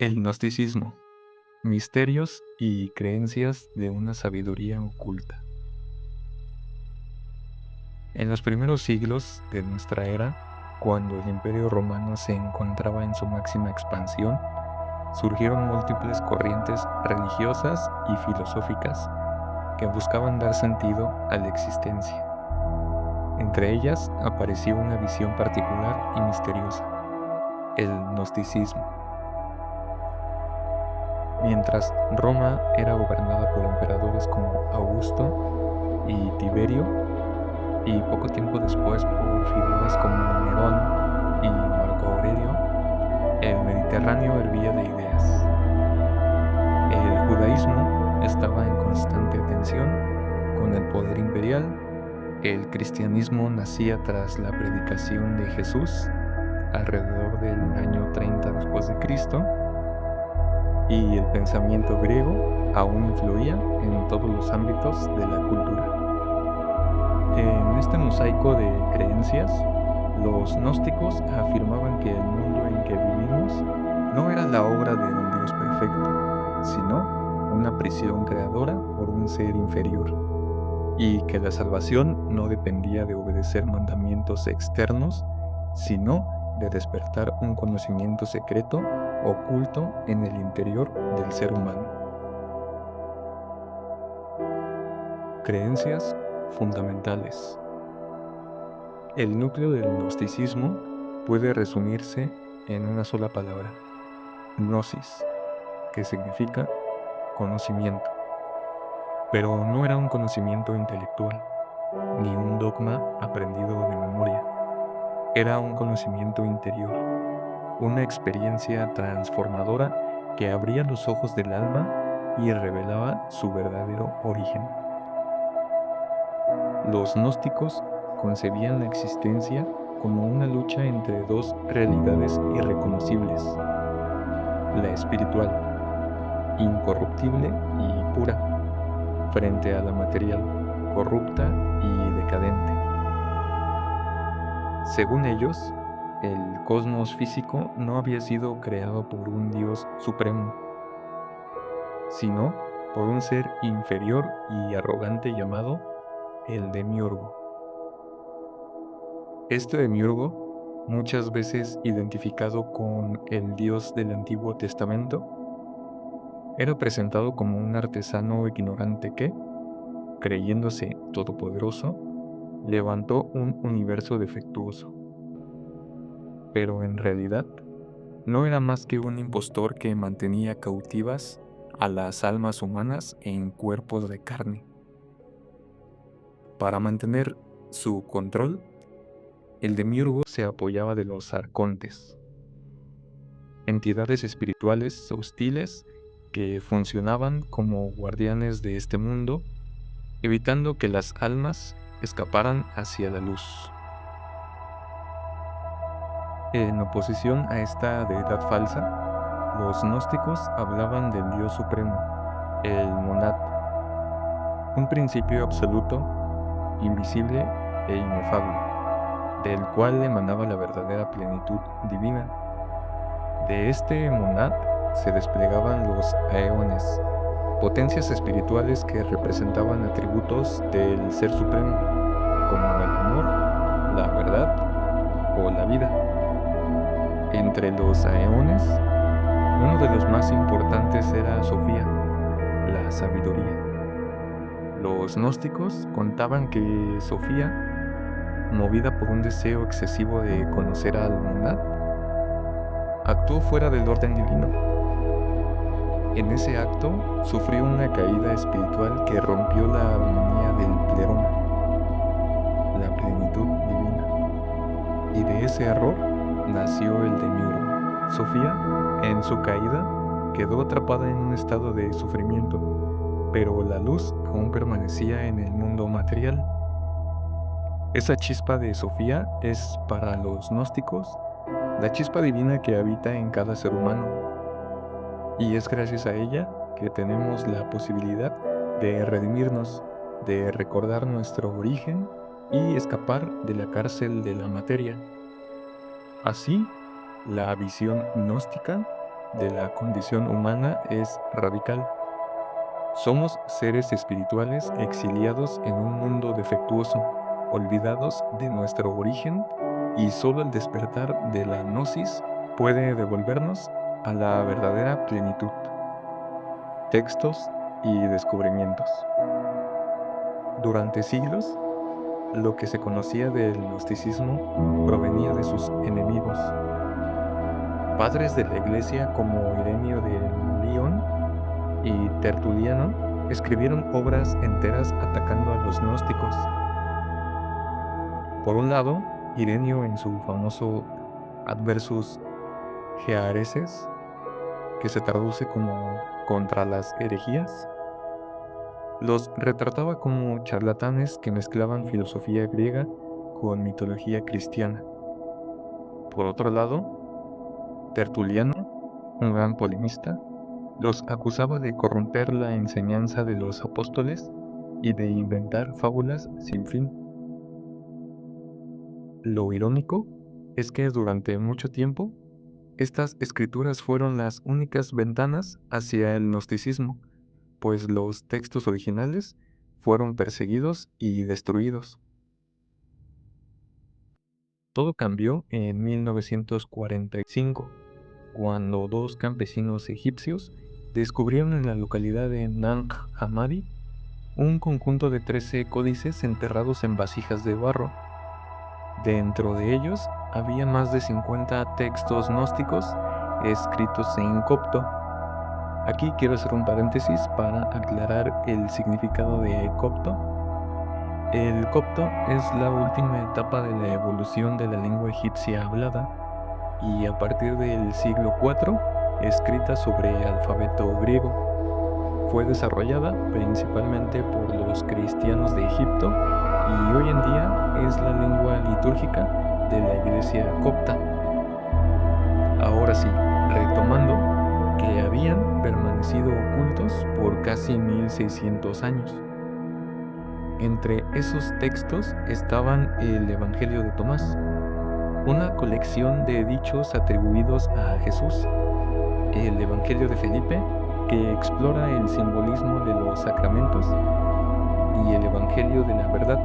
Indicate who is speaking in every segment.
Speaker 1: El gnosticismo, misterios y creencias de una sabiduría oculta. En los primeros siglos de nuestra era, cuando el Imperio Romano se encontraba en su máxima expansión, surgieron múltiples corrientes religiosas y filosóficas que buscaban dar sentido a la existencia. Entre ellas apareció una visión particular y misteriosa, el gnosticismo. Mientras Roma era gobernada por emperadores como Augusto y Tiberio, y poco tiempo después por figuras como Nerón y Marco Aurelio, el Mediterráneo hervía de ideas. El judaísmo estaba en constante tensión con el poder imperial, el cristianismo nacía tras la predicación de Jesús alrededor del año 30 después de Cristo, y el pensamiento griego aún influía en todos los ámbitos de la cultura. En este mosaico de creencias, los gnósticos afirmaban que el mundo en que vivimos no era la obra de un Dios perfecto, sino una prisión creadora por un ser inferior, y que la salvación no dependía de obedecer mandamientos externos, sino de despertar un conocimiento secreto oculto en el interior del ser humano. Creencias fundamentales. El núcleo del gnosticismo puede resumirse en una sola palabra: gnosis, que significa conocimiento. Pero no era un conocimiento intelectual, ni un dogma aprendido de memoria. Era un conocimiento interior, una experiencia transformadora que abría los ojos del alma y revelaba su verdadero origen. Los gnósticos concebían la existencia como una lucha entre dos realidades irreconocibles: la espiritual, incorruptible y pura, frente a la material, corrupta y decadente. Según ellos, el cosmos físico no había sido creado por un Dios supremo, sino por un ser inferior y arrogante llamado el Demiurgo. Este Demiurgo, muchas veces identificado con el Dios del Antiguo Testamento, era presentado como un artesano ignorante que, creyéndose todopoderoso, levantó un universo defectuoso. Pero en realidad, no era más que un impostor que mantenía cautivas a las almas humanas en cuerpos de carne. Para mantener su control, el demiurgo se apoyaba de los arcontes, entidades espirituales hostiles que funcionaban como guardianes de este mundo, evitando que las almas escaparan hacia la luz. En oposición a esta deidad falsa, los gnósticos hablaban del Dios supremo, el monad, un principio absoluto, invisible e inefable, del cual emanaba la verdadera plenitud divina. De este monad se desplegaban los aeones, potencias espirituales que representaban atributos del Ser Supremo, como el amor, la verdad o la vida. Entre los aeones, uno de los más importantes era Sofía, la sabiduría. Los gnósticos contaban que Sofía, movida por un deseo excesivo de conocer al monad, actuó fuera del orden divino. En ese acto sufrió una caída espiritual que rompió la armonía del pleroma, la plenitud divina. Y de ese error nació el demiurgo. Sofía, en su caída, quedó atrapada en un estado de sufrimiento, pero la luz aún permanecía en el mundo material. Esa chispa de Sofía es, para los gnósticos, la chispa divina que habita en cada ser humano, y es gracias a ella que tenemos la posibilidad de redimirnos, de recordar nuestro origen y escapar de la cárcel de la materia. Así, la visión gnóstica de la condición humana es radical. Somos seres espirituales exiliados en un mundo defectuoso, olvidados de nuestro origen, y solo el despertar de la gnosis puede devolvernos a la verdadera plenitud. Textos y descubrimientos. Durante siglos, lo que se conocía del gnosticismo provenía de sus enemigos. Padres de la Iglesia como Ireneo de León y Tertuliano escribieron obras enteras atacando a los gnósticos. Por un lado, Ireneo en su famoso Adversus Hereses, que se traduce como contra las herejías, los retrataba como charlatanes que mezclaban filosofía griega con mitología cristiana. Por otro lado, Tertuliano, un gran polemista, los acusaba de corromper la enseñanza de los apóstoles y de inventar fábulas sin fin. Lo irónico es que durante mucho tiempo, estas escrituras fueron las únicas ventanas hacia el gnosticismo, pues los textos originales fueron perseguidos y destruidos. Todo cambió en 1945, cuando dos campesinos egipcios descubrieron en la localidad de Nag Hammadi un conjunto de 13 códices enterrados en vasijas de barro. Dentro de ellos había más de 50 textos gnósticos escritos en copto. Aquí quiero hacer un paréntesis para aclarar el significado de copto. El copto es la última etapa de la evolución de la lengua egipcia hablada y a partir del siglo IV, escrita sobre alfabeto griego. Fue desarrollada principalmente por los cristianos de Egipto y hoy en día es la lengua litúrgica de la Iglesia copta. Ahora sí, retomando, que habían permanecido ocultos por casi 1600 años. Entre esos textos estaban el Evangelio de Tomás, una colección de dichos atribuidos a Jesús, el Evangelio de Felipe, que explora el simbolismo de los sacramentos, y el Evangelio de la Verdad,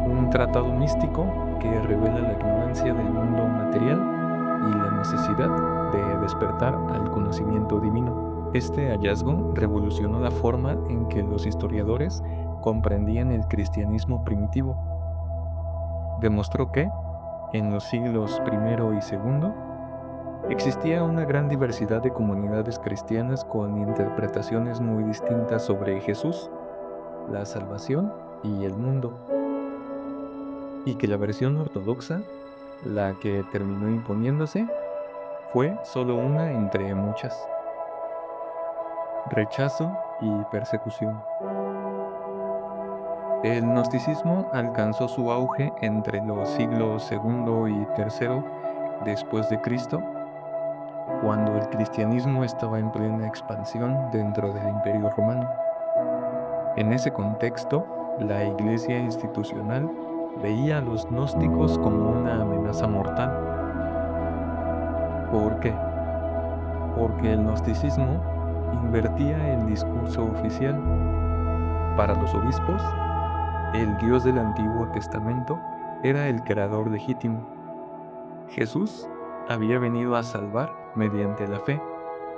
Speaker 1: un tratado místico que revela la ignorancia del mundo material y la necesidad de despertar al conocimiento divino. Este hallazgo revolucionó la forma en que los historiadores comprendían el cristianismo primitivo. Demostró que, en los siglos I y II, existía una gran diversidad de comunidades cristianas con interpretaciones muy distintas sobre Jesús, la salvación y el mundo, y que la versión ortodoxa, la que terminó imponiéndose, fue solo una entre muchas. Rechazo y persecución. El gnosticismo alcanzó su auge entre los siglos II y III después de Cristo, cuando el cristianismo estaba en plena expansión dentro del Imperio Romano. En ese contexto, la Iglesia institucional veía a los gnósticos como una amenaza mortal. ¿Por qué? Porque el gnosticismo invertía el discurso oficial. Para los obispos, el Dios del Antiguo Testamento era el creador legítimo. Jesús había venido a salvar mediante la fe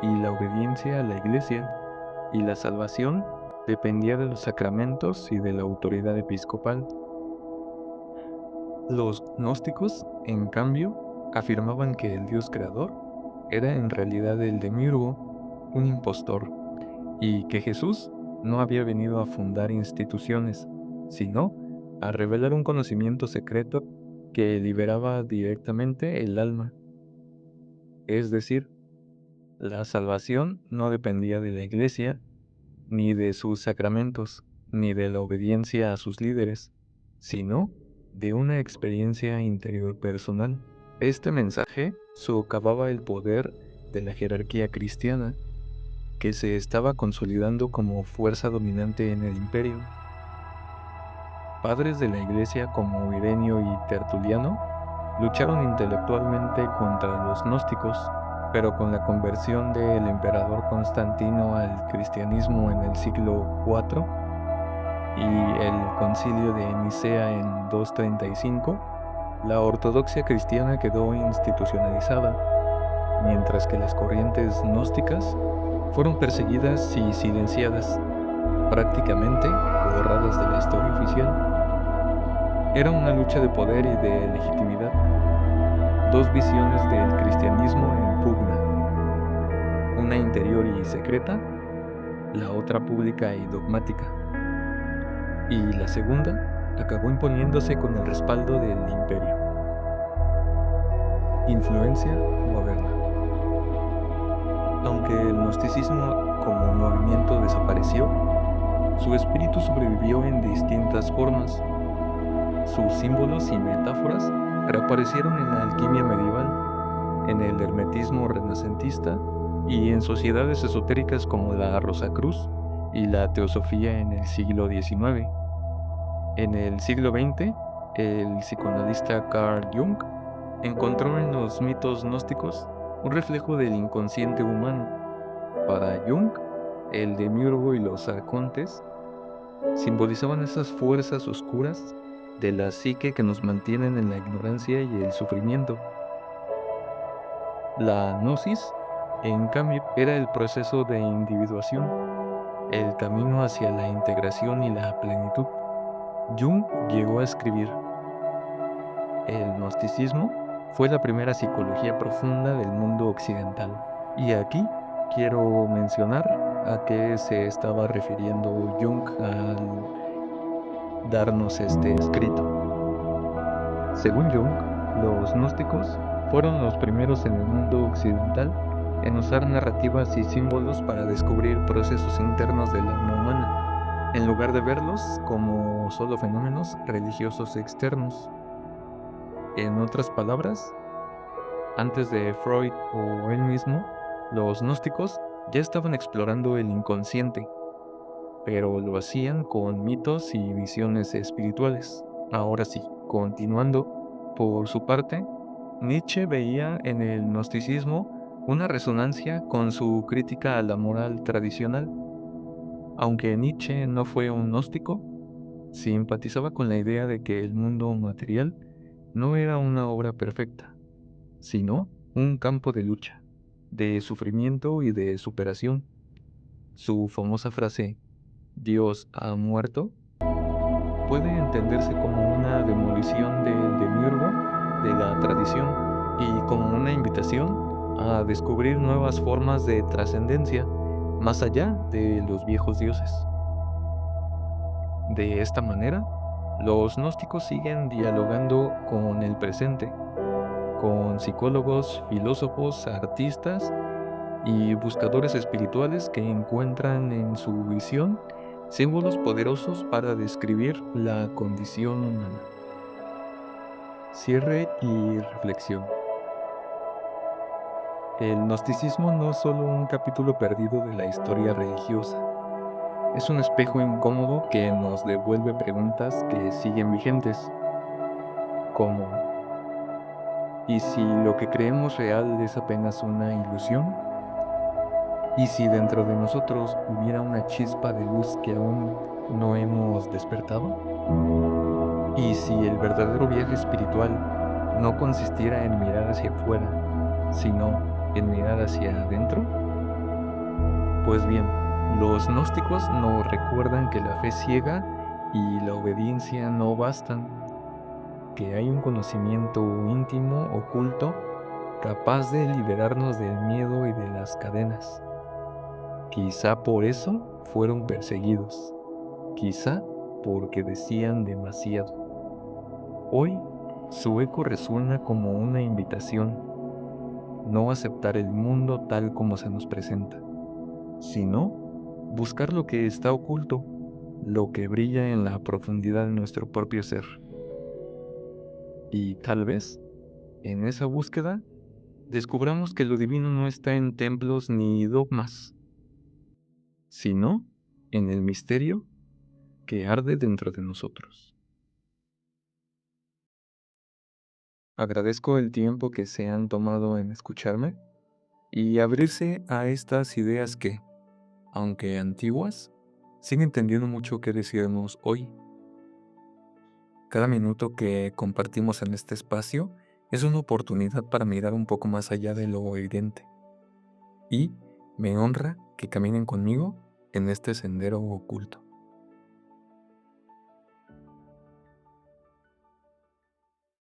Speaker 1: y la obediencia a la Iglesia, y la salvación dependía de los sacramentos y de la autoridad episcopal. Los gnósticos, en cambio, afirmaban que el Dios creador era en realidad el demiurgo, un impostor, y que Jesús no había venido a fundar instituciones, sino a revelar un conocimiento secreto que liberaba directamente el alma. Es decir, la salvación no dependía de la Iglesia, ni de sus sacramentos, ni de la obediencia a sus líderes, sino de una experiencia interior personal. Este mensaje socavaba el poder de la jerarquía cristiana, que se estaba consolidando como fuerza dominante en el imperio. Padres de la Iglesia como Ireneo y Tertuliano lucharon intelectualmente contra los gnósticos, pero con la conversión del emperador Constantino al cristianismo en el siglo IV y el concilio de Nicea en 235, la ortodoxia cristiana quedó institucionalizada, mientras que las corrientes gnósticas fueron perseguidas y silenciadas, prácticamente borradas de la historia oficial. Era una lucha de poder y de legitimidad, dos visiones del cristianismo en pugna, una interior y secreta, la otra pública y dogmática, y la segunda acabó imponiéndose con el respaldo del imperio. Influencia moderna. Aunque el gnosticismo como movimiento desapareció, su espíritu sobrevivió en distintas formas. Sus símbolos y metáforas reaparecieron en la alquimia medieval, en el hermetismo renacentista y en sociedades esotéricas como la Rosacruz y la Teosofía en el siglo XIX. En el siglo XX, el psicoanalista Carl Jung encontró en los mitos gnósticos un reflejo del inconsciente humano. Para Jung, el demiurgo y los arcontes simbolizaban esas fuerzas oscuras de la psique que nos mantienen en la ignorancia y el sufrimiento. La gnosis, en cambio, era el proceso de individuación, el camino hacia la integración y la plenitud. Jung llegó a escribir: el gnosticismo fue la primera psicología profunda del mundo occidental. Y aquí quiero mencionar a qué se estaba refiriendo Jung al darnos este escrito. Según Jung, los gnósticos fueron los primeros en el mundo occidental en usar narrativas y símbolos para descubrir procesos internos del alma humana, en lugar de verlos como solo fenómenos religiosos externos. En otras palabras, antes de Freud o él mismo, los gnósticos ya estaban explorando el inconsciente, pero lo hacían con mitos y visiones espirituales. Ahora sí, continuando, por su parte, Nietzsche veía en el gnosticismo una resonancia con su crítica a la moral tradicional. Aunque Nietzsche no fue un gnóstico, simpatizaba con la idea de que el mundo material no era una obra perfecta, sino un campo de lucha, de sufrimiento y de superación. Su famosa frase, "Dios ha muerto", puede entenderse como una demolición del demiurgo de la tradición y como una invitación a descubrir nuevas formas de trascendencia más allá de los viejos dioses. De esta manera, los gnósticos siguen dialogando con el presente, con psicólogos, filósofos, artistas y buscadores espirituales que encuentran en su visión símbolos poderosos para describir la condición humana. Cierre y reflexión. El gnosticismo no es solo un capítulo perdido de la historia religiosa, es un espejo incómodo que nos devuelve preguntas que siguen vigentes, como ¿y si lo que creemos real es apenas una ilusión? ¿Y si dentro de nosotros hubiera una chispa de luz que aún no hemos despertado? ¿Y si el verdadero viaje espiritual no consistiera en mirar hacia afuera, sino en mirar hacia adentro? Pues bien, los gnósticos nos recuerdan que la fe ciega y la obediencia no bastan, que hay un conocimiento íntimo, oculto, capaz de liberarnos del miedo y de las cadenas. Quizá por eso fueron perseguidos, quizá porque decían demasiado. Hoy, su eco resuena como una invitación, no aceptar el mundo tal como se nos presenta, sino buscar lo que está oculto, lo que brilla en la profundidad de nuestro propio ser. Y tal vez, en esa búsqueda, descubramos que lo divino no está en templos ni dogmas, sino en el misterio que arde dentro de nosotros. Agradezco el tiempo que se han tomado en escucharme. y abrirse a estas ideas que, aunque antiguas, siguen teniendo mucho que decirnos hoy. Cada minuto que compartimos en este espacio es una oportunidad para mirar un poco más allá de lo evidente, y me honra que caminen conmigo en este sendero oculto.